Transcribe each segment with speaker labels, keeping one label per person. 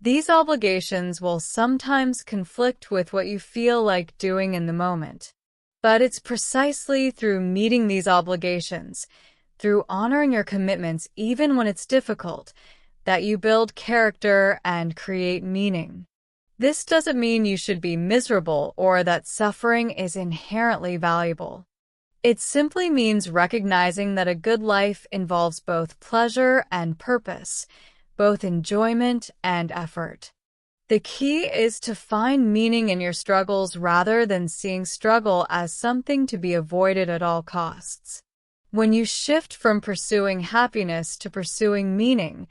Speaker 1: These obligations will sometimes conflict with what you feel like doing in the moment. But it's precisely through meeting these obligations, through honoring your commitments even when it's difficult, that you build character and create meaning. This doesn't mean you should be miserable or that suffering is inherently valuable. It simply means recognizing that a good life involves both pleasure and purpose, both enjoyment and effort. The key is to find meaning in your struggles rather than seeing struggle as something to be avoided at all costs. When you shift from pursuing happiness to pursuing meaning,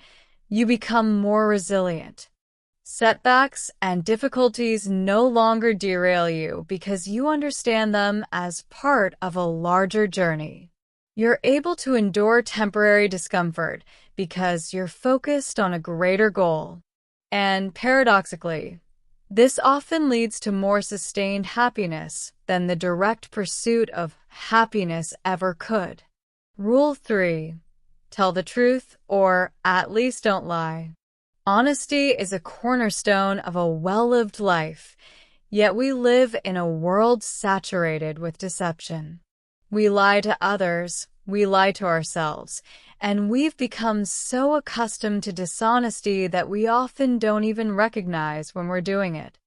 Speaker 1: you become more resilient. Setbacks and difficulties no longer derail you because you understand them as part of a larger journey. You're able to endure temporary discomfort because you're focused on a greater goal. And paradoxically, this often leads to more sustained happiness than the direct pursuit of happiness ever could. Rule 3. Tell the truth, or at least don't lie. Honesty is a cornerstone of a well-lived life, yet we live in a world saturated with deception. We lie to others, we lie to ourselves, and we've become so accustomed to dishonesty that we often don't even recognize when we're doing it.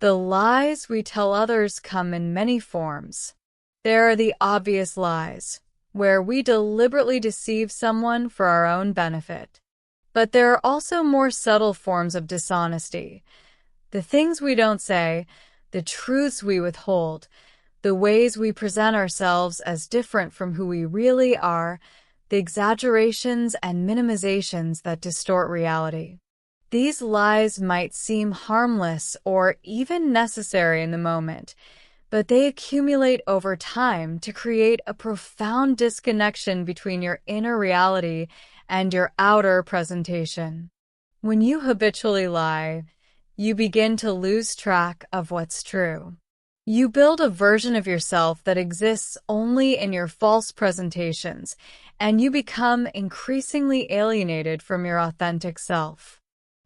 Speaker 1: The lies we tell others come in many forms. There are the obvious lies, where we deliberately deceive someone for our own benefit. But there are also more subtle forms of dishonesty. The things we don't say, the truths we withhold, the ways we present ourselves as different from who we really are, the exaggerations and minimizations that distort reality. These lies might seem harmless or even necessary in the moment, but they accumulate over time to create a profound disconnection between your inner reality and your outer presentation. When you habitually lie, you begin to lose track of what's true. You build a version of yourself that exists only in your false presentations, and you become increasingly alienated from your authentic self.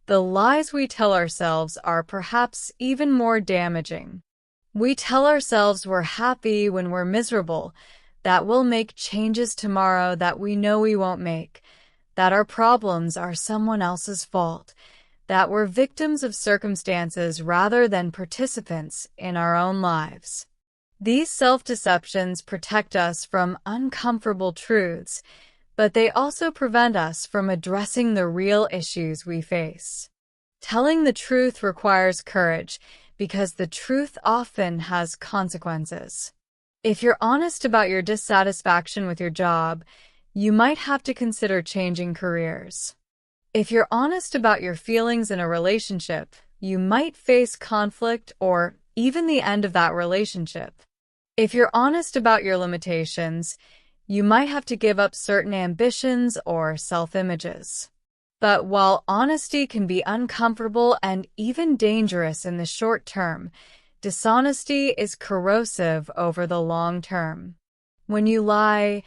Speaker 1: The lies we tell ourselves are perhaps even more damaging. We tell ourselves we're happy when we're miserable, that we'll make changes tomorrow that we know we won't make, that our problems are someone else's fault, that we're victims of circumstances rather than participants in our own lives. These self-deceptions protect us from uncomfortable truths, but they also prevent us from addressing the real issues we face. Telling the truth requires courage because the truth often has consequences. If you're honest about your dissatisfaction with your job, you might have to consider changing careers. If you're honest about your feelings in a relationship, you might face conflict or even the end of that relationship. If you're honest about your limitations, you might have to give up certain ambitions or self-images. But while honesty can be uncomfortable and even dangerous in the short term, dishonesty is corrosive over the long term. When you lie,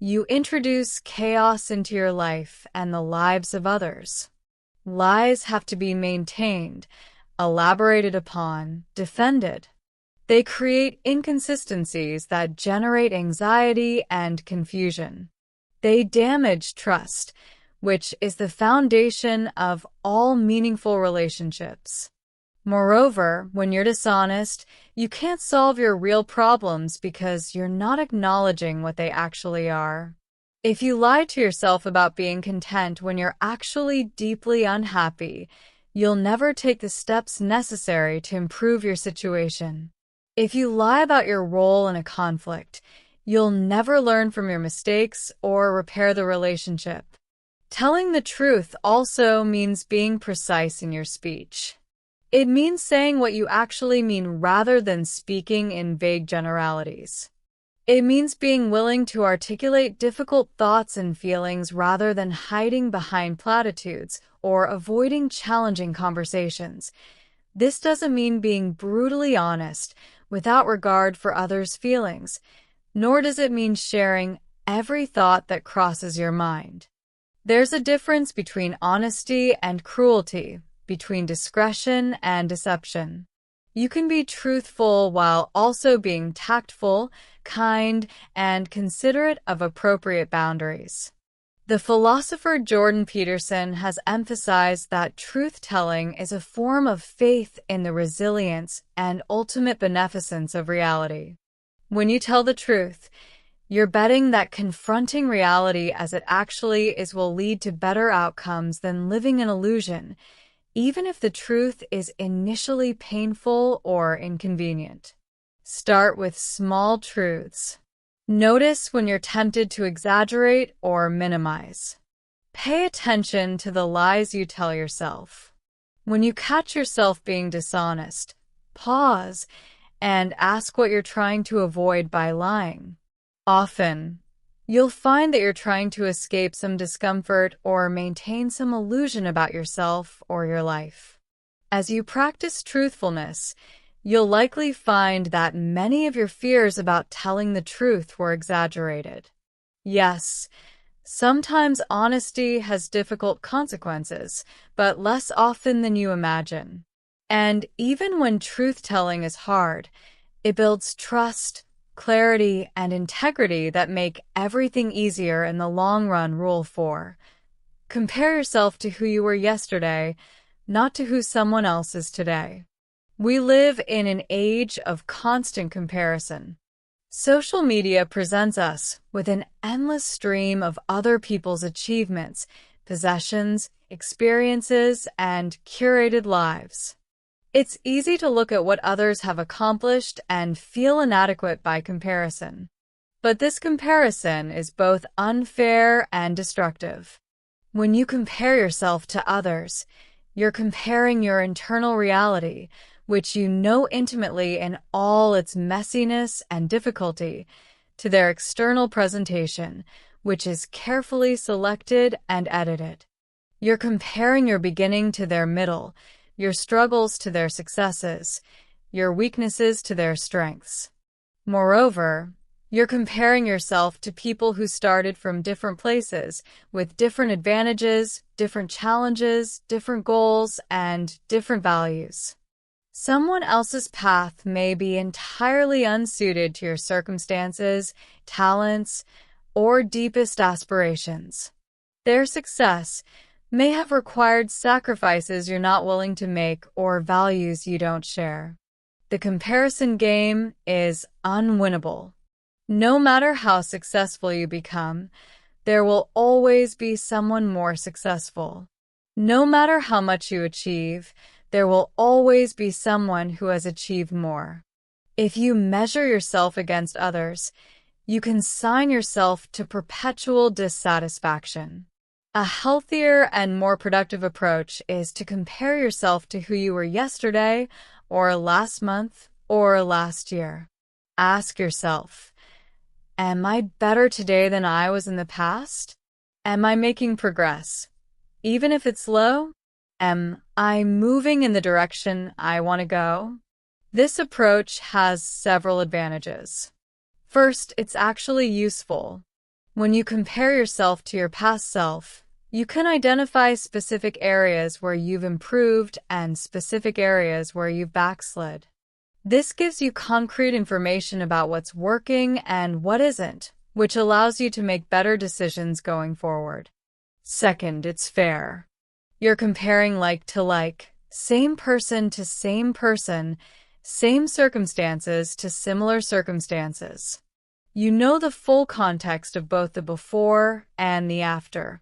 Speaker 1: you introduce chaos into your life and the lives of others. Lies have to be maintained, elaborated upon, defended. They create inconsistencies that generate anxiety and confusion. They damage trust, which is the foundation of all meaningful relationships. Moreover, when you're dishonest, you can't solve your real problems because you're not acknowledging what they actually are. If you lie to yourself about being content when you're actually deeply unhappy, you'll never take the steps necessary to improve your situation. If you lie about your role in a conflict, you'll never learn from your mistakes or repair the relationship. Telling the truth also means being precise in your speech. It means saying what you actually mean rather than speaking in vague generalities. It means being willing to articulate difficult thoughts and feelings rather than hiding behind platitudes or avoiding challenging conversations. This doesn't mean being brutally honest without regard for others' feelings, nor does it mean sharing every thought that crosses your mind. There's a difference between honesty and cruelty, between discretion and deception. You can be truthful while also being tactful, kind, and considerate of appropriate boundaries. The philosopher Jordan Peterson has emphasized that truth-telling is a form of faith in the resilience and ultimate beneficence of reality. When you tell the truth, you're betting that confronting reality as it actually is will lead to better outcomes than living an illusion, even if the truth is initially painful or inconvenient. Start with small truths. Notice when you're tempted to exaggerate or minimize. Pay attention to the lies you tell yourself. When you catch yourself being dishonest, pause and ask what you're trying to avoid by lying. Often, you'll find that you're trying to escape some discomfort or maintain some illusion about yourself or your life. As you practice truthfulness, you'll likely find that many of your fears about telling the truth were exaggerated. Yes, sometimes honesty has difficult consequences, but less often than you imagine. And even when truth-telling is hard, it builds trust, clarity, and integrity that make everything easier in the long run. Rule 4. Compare yourself to who you were yesterday, not to who someone else is today. We live in an age of constant comparison. Social media presents us with an endless stream of other people's achievements, possessions, experiences, and curated lives. It's easy to look at what others have accomplished and feel inadequate by comparison. But this comparison is both unfair and destructive. When you compare yourself to others, you're comparing your internal reality, which you know intimately in all its messiness and difficulty, to their external presentation, which is carefully selected and edited. You're comparing your beginning to their middle, your struggles to their successes, your weaknesses to their strengths. Moreover, you're comparing yourself to people who started from different places, with different advantages, different challenges, different goals, and different values. Someone else's path may be entirely unsuited to your circumstances, talents, or deepest aspirations. Their success may have required sacrifices you're not willing to make or values you don't share. The comparison game is unwinnable. No matter how successful you become, there will always be someone more successful. No matter how much you achieve, there will always be someone who has achieved more. If you measure yourself against others, you consign yourself to perpetual dissatisfaction. A healthier and more productive approach is to compare yourself to who you were yesterday, or last month, or last year. Ask yourself, am I better today than I was in the past? Am I making progress, even if it's slow? Am I moving in the direction I want to go? This approach has several advantages. First, it's actually useful. When you compare yourself to your past self, you can identify specific areas where you've improved and specific areas where you've backslid. This gives you concrete information about what's working and what isn't, which allows you to make better decisions going forward. Second, it's fair. You're comparing like to like, same person to same person, same circumstances to similar circumstances. You know the full context of both the before and the after.